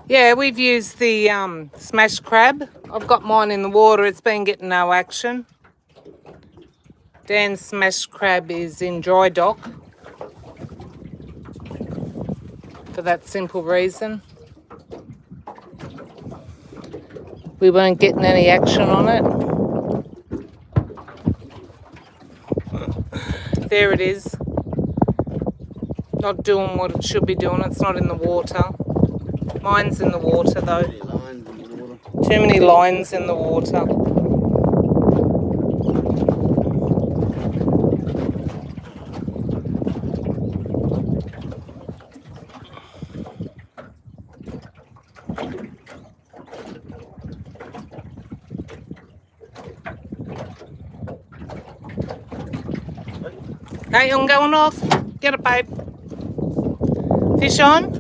Yeah, we've used the smash crab. I've got mine in the water. It's been getting no action. Dan's smash crab is in dry dock for that simple reason. We weren't getting any action on it. There it is. Not doing what it should be doing. It's not in the water. Mine's in the water though. Too many lines in the water. Hey, I'm going off. Get it, babe. Fish on.